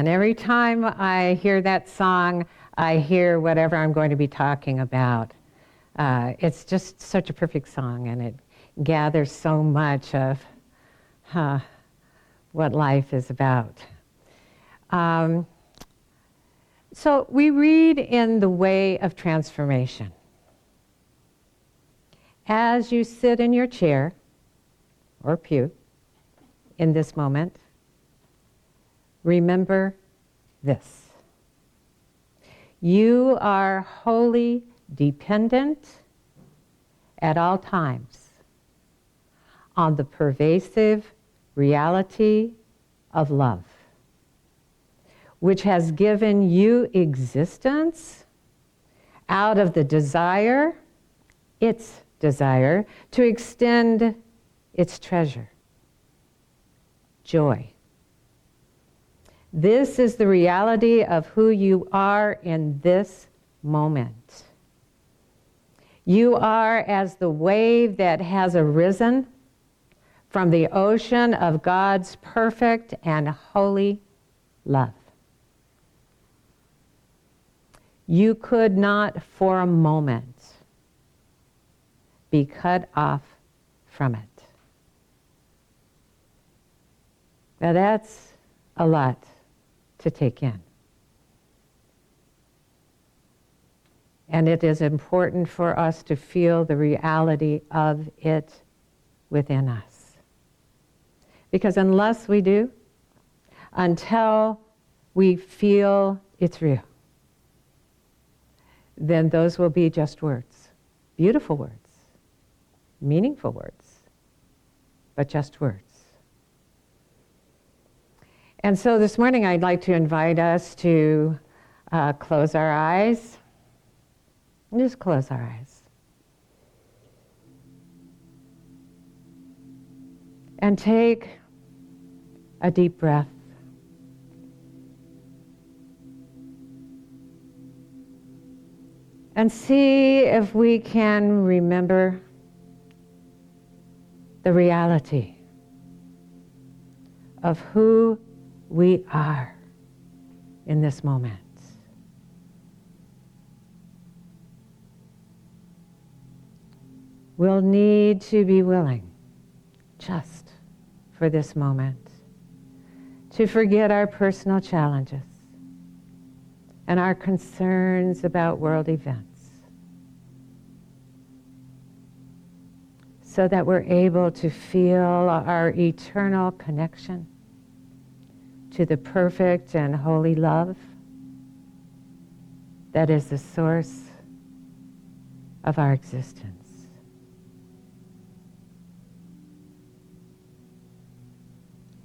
And every time I hear that song, I hear whatever I'm going to be talking about. It's just such a perfect song, and it gathers so much of what life is about. So we read in The Way of Transformation. As you sit in your chair or pew in this moment, remember this. You are wholly dependent at all times on the pervasive reality of love, which has given you existence out of the desire, its desire, to extend its treasure, joy. This is the reality of who you are in this moment. You are as the wave that has arisen from the ocean of God's perfect and holy love. You could not for a moment be cut off from it. Now that's a lot to take in. And it is important for us to feel the reality of it within us. Because unless we do, until we feel it's real, then those will be just words. Beautiful words. Meaningful words. But just words. And so this morning I'd like to invite us to close our eyes. Just close our eyes. And take a deep breath. And see if we can remember the reality of who we are in this moment. We'll need to be willing, just for this moment, to forget our personal challenges and our concerns about world events, so that we're able to feel our eternal connection to the perfect and holy love that is the source of our existence.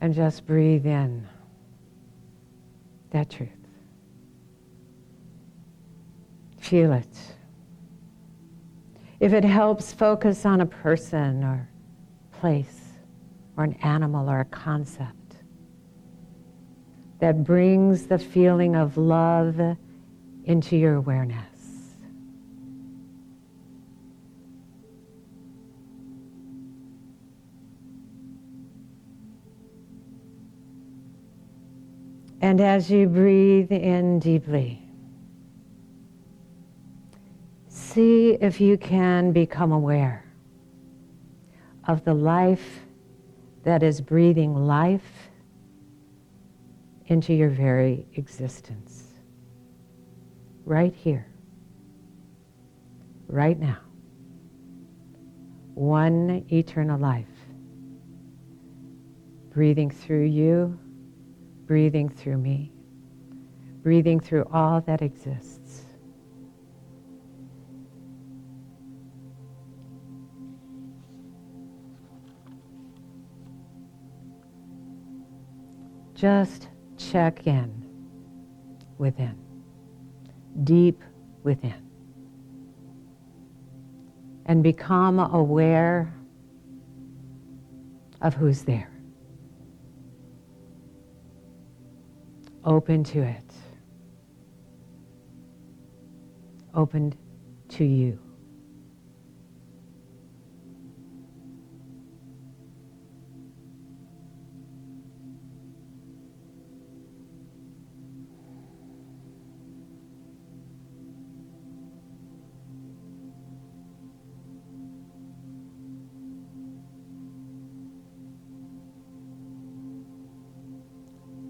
And just breathe in that truth. Feel it. If it helps, focus on a person or place or an animal or a concept that brings the feeling of love into your awareness. And as you breathe in deeply, see if you can become aware of the life that is breathing life into your very existence. Right here, right now. One eternal life. Breathing through you, breathing through me, breathing through all that exists. Just check in within, deep within, and become aware of who's there. Open to it. Open to you.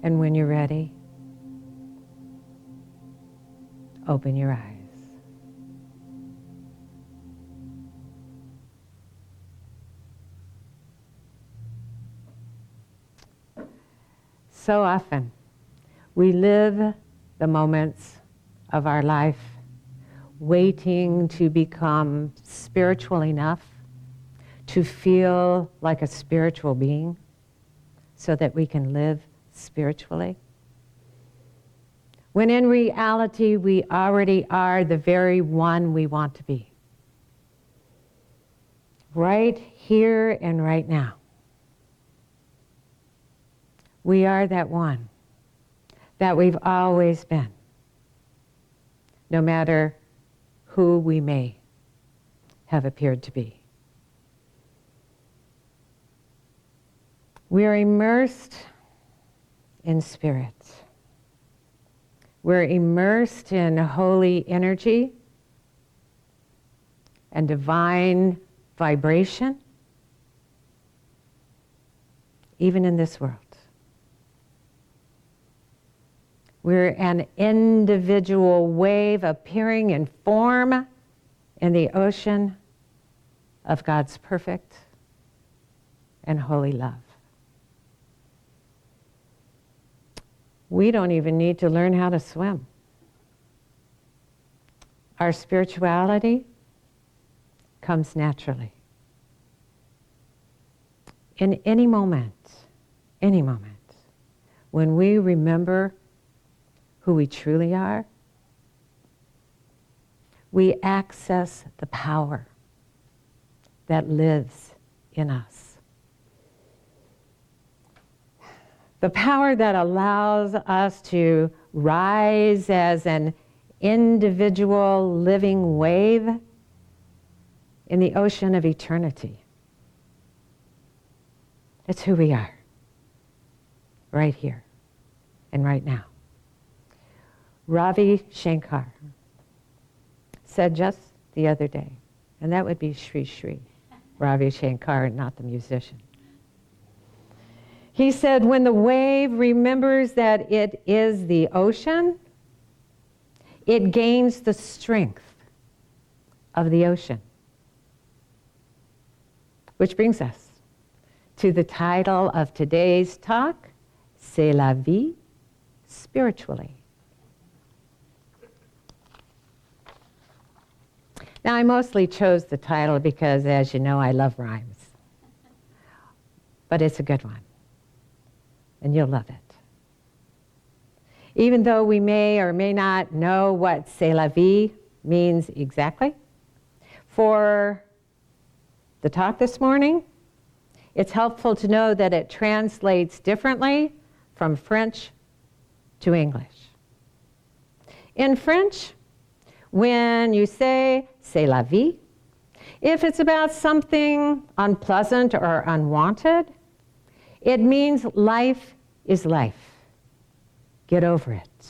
And when you're ready, open your eyes. So often, we live the moments of our life waiting to become spiritual enough to feel like a spiritual being so that we can live spiritually. When in reality, we already are the very one we want to be. Right here and right now. We are that one that we've always been, no matter who we may have appeared to be. We are immersed in spirit. We're immersed in holy energy and divine vibration, even in this world. We're an individual wave appearing in form in the ocean of God's perfect and holy love. We don't even need to learn how to swim. Our spirituality comes naturally. In any moment, when we remember who we truly are, we access the power that lives in us. The power that allows us to rise as an individual living wave in the ocean of eternity. It's who we are, right here and right now. Ravi Shankar said just the other day, and that would be Sri Sri, Ravi Shankar, not the musician. He said, when the wave remembers that it is the ocean, it gains the strength of the ocean. Which brings us to the title of today's talk, C'est la vie spiritually. Now, I mostly chose the title because, as you know, I love rhymes. But it's a good one, and you'll love it. Even though we may or may not know what c'est la vie means exactly, for the talk this morning, it's helpful to know that it translates differently from French to English. In French, when you say c'est la vie, if it's about something unpleasant or unwanted, it means life is life. Get over it.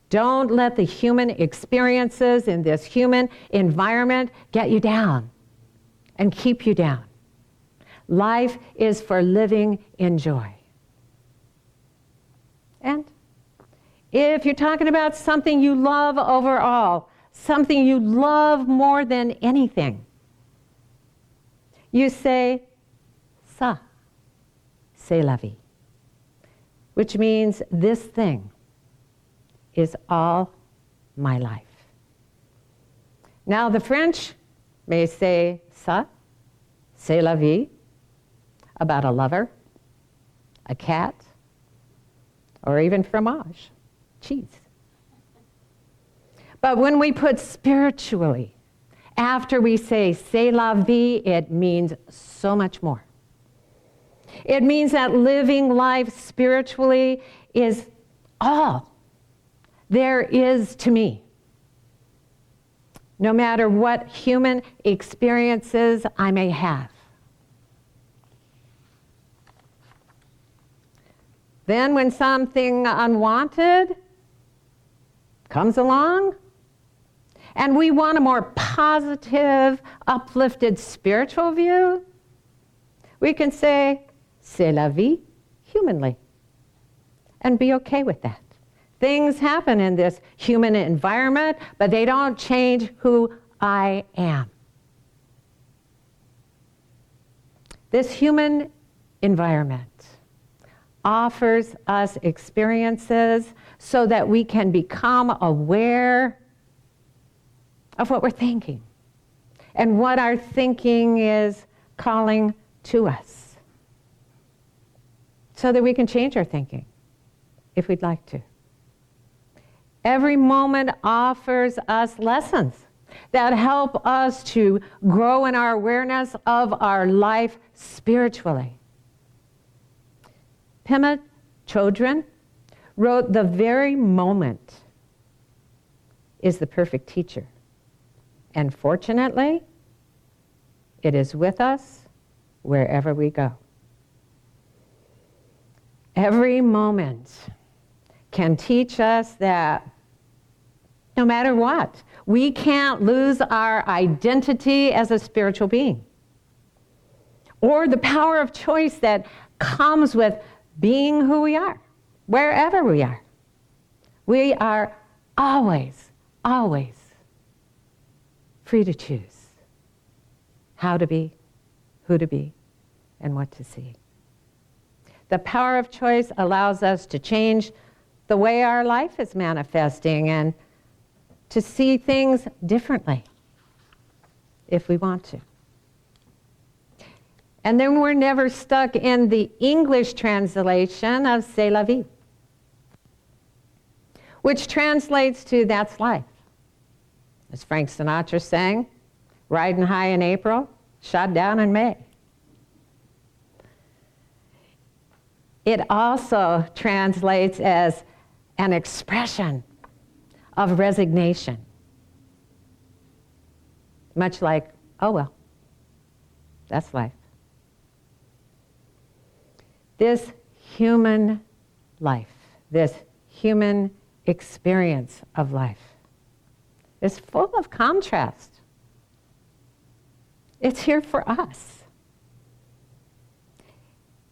Don't let the human experiences in this human environment get you down and keep you down. Life is for living in joy. And if you're talking about something you love overall, something you love more than anything, you say, ça, c'est la vie, which means this thing is all my life. Now the French may say, ça, c'est la vie, about a lover, a cat, or even fromage, cheese. But when we put spiritually, after we say c'est la vie, it means so much more. It means that living life spiritually is all there is to me. No matter what human experiences I may have. Then when something unwanted comes along, and we want a more positive, uplifted spiritual view, we can say, c'est la vie, humanly. and be okay with that. Things happen in this human environment, but they don't change who I am. This human environment offers us experiences so that we can become aware of what we're thinking and what our thinking is calling to us, so that we can change our thinking if we'd like to. Every moment offers us lessons that help us to grow in our awareness of our life spiritually. Pema Chodron wrote, "The very moment is the perfect teacher. And fortunately, it is with us wherever we go." Every moment can teach us that no matter what, we can't lose our identity as a spiritual being, or the power of choice that comes with being who we are, wherever we are. We are always, always free to choose how to be, who to be, and what to see. The power of choice allows us to change the way our life is manifesting and to see things differently if we want to. And then we're never stuck in the English translation of C'est la vie, which translates to that's life. As Frank Sinatra sang, riding high in April, shot down in May. It also translates as an expression of resignation. Much like, oh well, that's life. This human life, this human experience of life is full of contrast. It's here for us.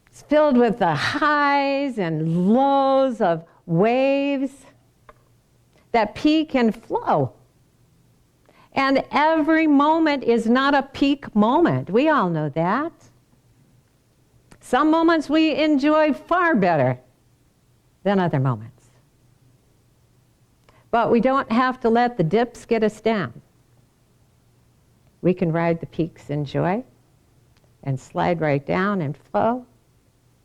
It's filled with the highs and lows of waves that peak and flow. And every moment is not a peak moment. We all know that. Some moments we enjoy far better than other moments. But we don't have to let the dips get us down. We can ride the peaks in joy and slide right down and flow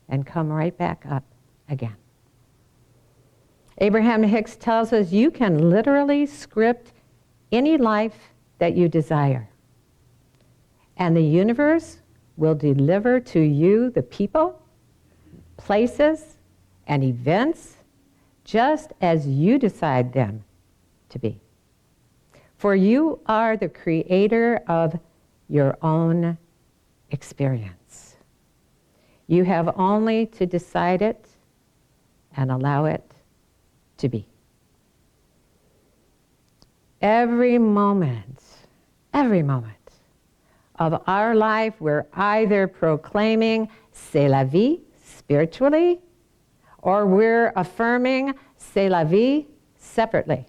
and come right back up again. Abraham Hicks tells us you can literally script any life that you desire. And the universe will deliver to you the people, places, and events just as you decide them to be. For you are the creator of your own experience. You have only to decide it and allow it to be. Every moment of our life, we're either proclaiming C'est la vie spiritually, or we're affirming C'est la vie separately.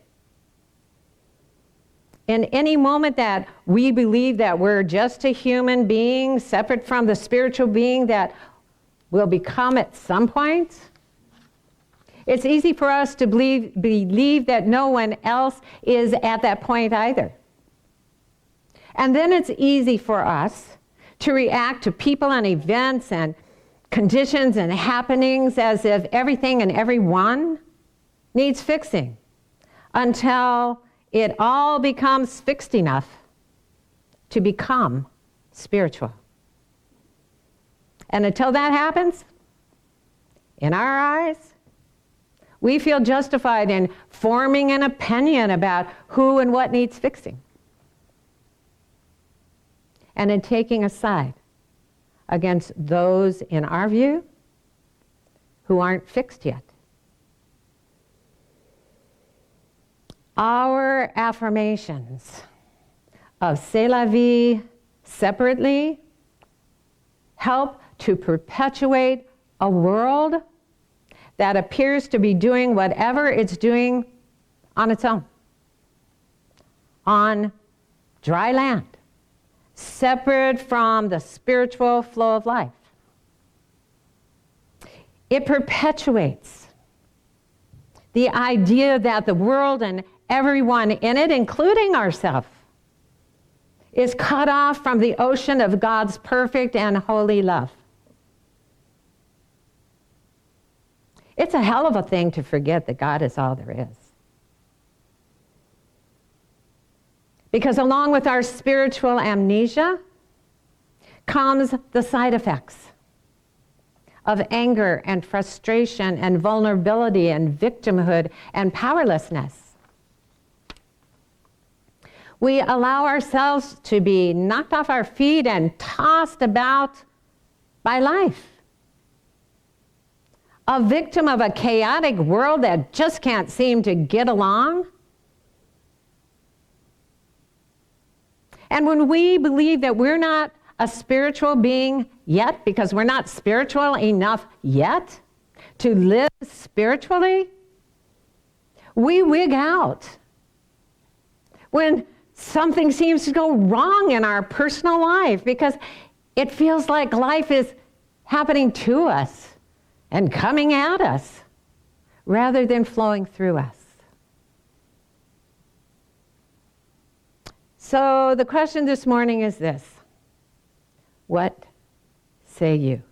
In any moment that we believe that we're just a human being separate from the spiritual being that will become at some point, it's easy for us to believe that no one else is at that point either. And then it's easy for us to react to people and events and conditions and happenings as if everything and everyone needs fixing until it all becomes fixed enough to become spiritual. And until that happens, in our eyes, we feel justified in forming an opinion about who and what needs fixing, and in taking a side against those, in our view, who aren't fixed yet. Our affirmations of C'est la vie separately help to perpetuate a world that appears to be doing whatever it's doing on its own, on dry land, separate from the spiritual flow of life. It perpetuates the idea that the world and everyone in it, including ourselves, is cut off from the ocean of God's perfect and holy love. It's a hell of a thing to forget that God is all there is. Because along with our spiritual amnesia comes the side effects of anger and frustration and vulnerability and victimhood and powerlessness. We allow ourselves to be knocked off our feet and tossed about by life. A victim of a chaotic world that just can't seem to get along. And when we believe that we're not a spiritual being yet, because we're not spiritual enough yet to live spiritually, we wig out when something seems to go wrong in our personal life, because it feels like life is happening to us and coming at us rather than flowing through us. So the question this morning is this: what say you?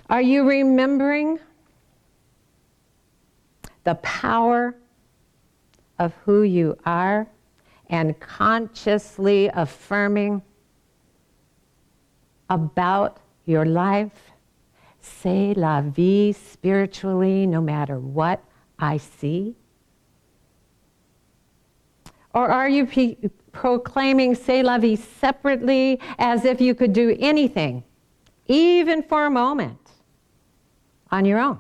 Are you remembering the power of who you are and consciously affirming about your life? C'est la vie spiritually, no matter what I see? Or are you proclaiming c'est la vie separately, as if you could do anything, even for a moment, on your own?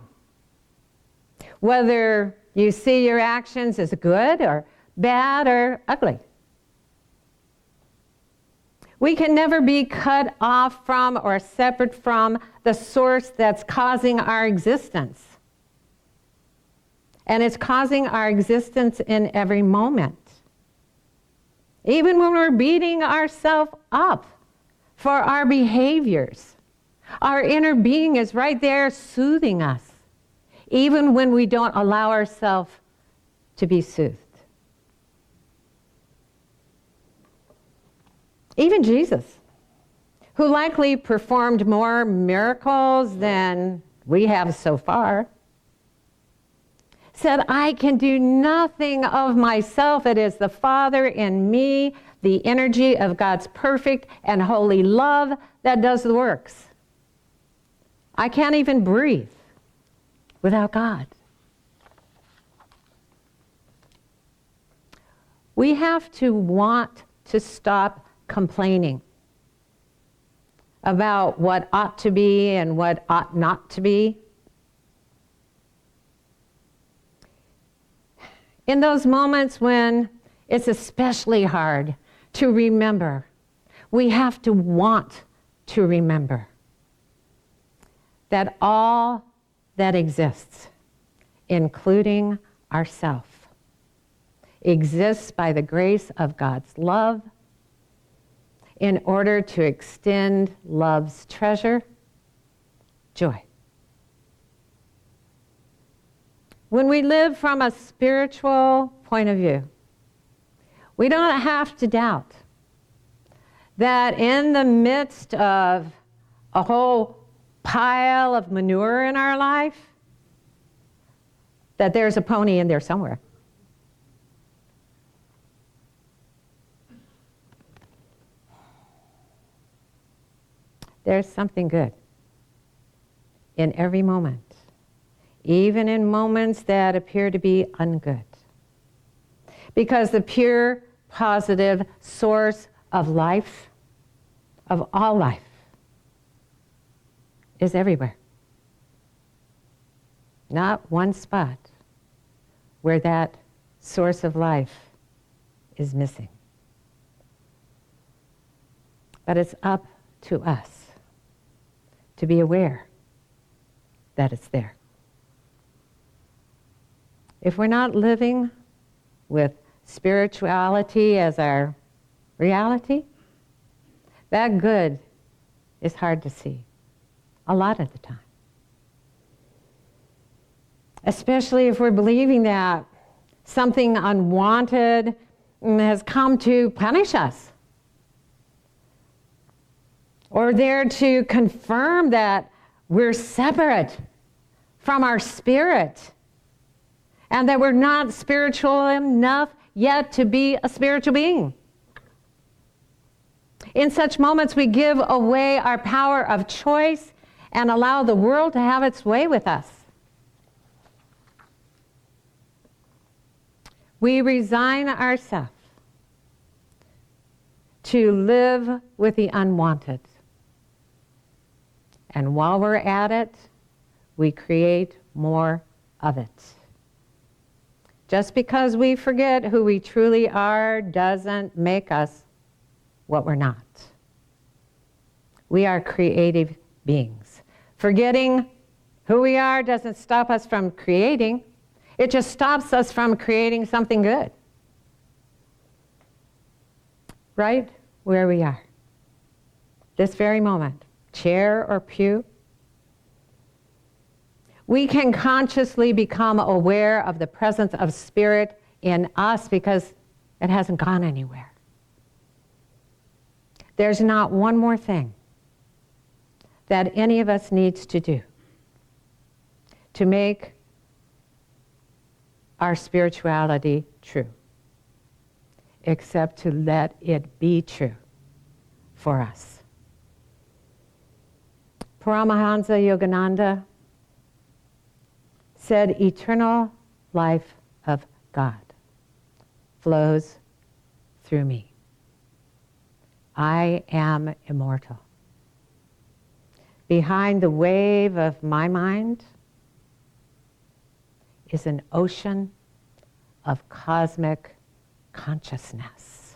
Whether you see your actions as good or bad or ugly. We can never be cut off from or separate from the source that's causing our existence. And it's causing our existence in every moment. Even when we're beating ourselves up for our behaviors, our inner being is right there soothing us, even when we don't allow ourselves to be soothed. Even Jesus, who likely performed more miracles than we have so far, said, I can do nothing of myself. It is the Father in me, the energy of God's perfect and holy love that does the works. I can't even breathe without God. We have to want to stop complaining about what ought to be and what ought not to be. In those moments when it's especially hard to remember, we have to want to remember that all that exists, including ourself, exists by the grace of God's love in order to extend love's treasure, joy. When we live from a spiritual point of view, we don't have to doubt that in the midst of a whole pile of manure in our life, that there's a pony in there somewhere. There's something good in every moment, even in moments that appear to be ungood. Because the pure, positive source of life, of all life, is everywhere. Not one spot where that source of life is missing. But it's up to us to be aware that it's there. If we're not living with spirituality as our reality, that good is hard to see a lot of the time. Especially if we're believing that something unwanted has come to punish us, or there to confirm that we're separate from our spirit and that we're not spiritual enough yet to be a spiritual being. In such moments, we give away our power of choice and allow the world to have its way with us. We resign ourselves to live with the unwanted. And while we're at it, we create more of it. Just because we forget who we truly are doesn't make us what we're not. We are creative beings. Forgetting who we are doesn't stop us from creating. It just stops us from creating something good. Right where we are. This very moment, chair or pew. We can consciously become aware of the presence of spirit in us because it hasn't gone anywhere. There's not one more thing that any of us needs to do to make our spirituality true, except to let it be true for us. Paramahansa Yogananda said, eternal life of God flows through me. I am immortal. Behind the wave of my mind is an ocean of cosmic consciousness.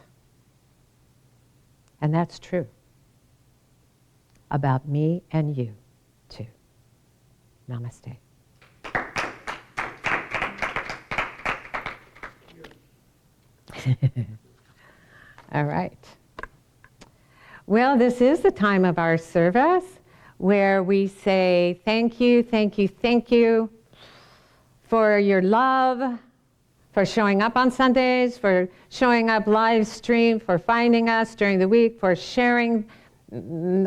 And that's true about me and you, too. Namaste. All right. Well, this is the time of our service where we say thank you, thank you, thank you for your love, for showing up on Sundays, for showing up live stream, for finding us during the week, for sharing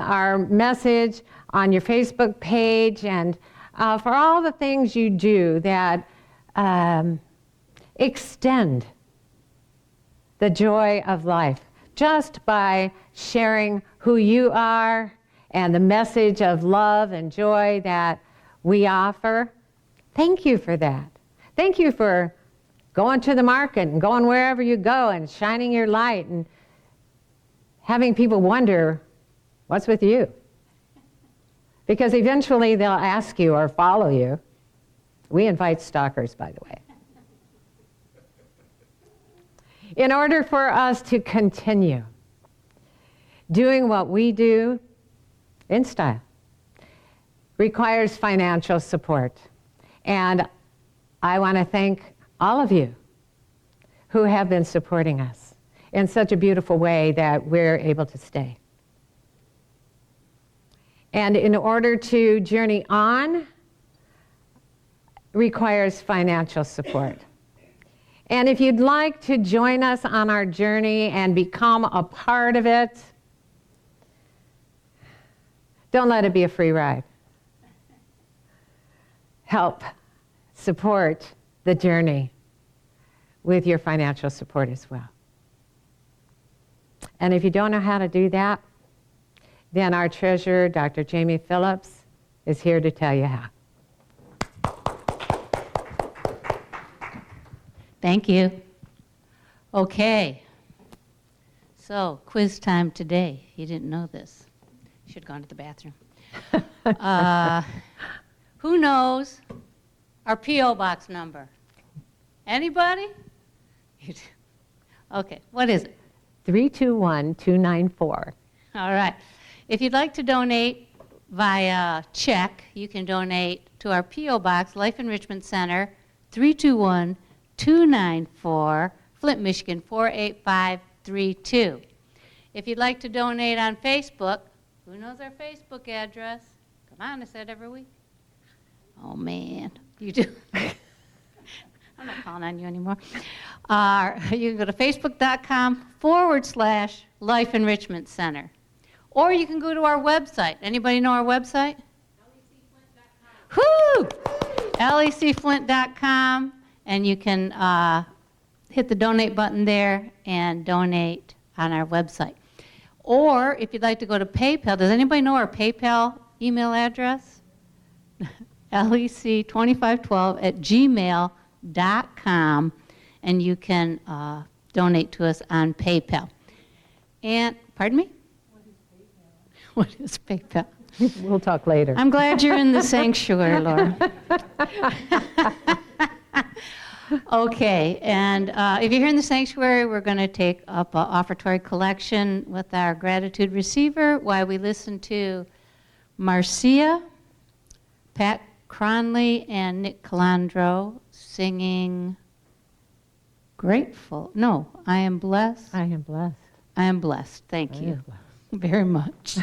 our message on your Facebook page, and for all the things you do that extend the joy of life just by sharing who you are and the message of love and joy that we offer. Thank you for that. Thank you for going to the market and going wherever you go and shining your light and having people wonder, what's with you? Because eventually they'll ask you or follow you. We invite stalkers, by the way. In order for us to continue doing what we do in style requires financial support. And I want to thank all of you who have been supporting us in such a beautiful way that we're able to stay. And in order to journey on requires financial support. And if you'd like to join us on our journey and become a part of it, don't let it be a free ride. Help support the journey with your financial support as well. And if you don't know how to do that, then our treasurer, Dr. Jamie Phillips, is here to tell you how. Thank you. Okay. So, quiz time today. You didn't know this. Should have gone to the bathroom. Who knows our P.O. box number? Anybody? You do. Okay, what is it? 321294. All right. If you'd like to donate via check, you can donate to our P.O. Box, Life Enrichment Center, 321-294, Flint, Michigan, 48532. If you'd like to donate on Facebook, who knows our Facebook address? Come on, I said every week. Oh, man, you do. I'm not calling on you anymore. You can go to facebook.com/Life Enrichment Center. Or you can go to our website. Anybody know our website? lecflint.com. Whoo! lecflint.com. And you can hit the donate button there and donate on our website. Or if you'd like to go to PayPal, does anybody know our PayPal email address? lec2512@gmail.com, and you can donate to us on PayPal. And, pardon me? What is PayPal? We'll talk later. I'm glad you're in the sanctuary, Laura. Okay, and if you're here in the sanctuary, we're going to take up an offertory collection with our gratitude receiver while we listen to Marcia, Pat Cronley, and Nick Calandro singing Grateful. No, I am blessed. I am blessed. I am blessed. Thank I you am blessed. very much.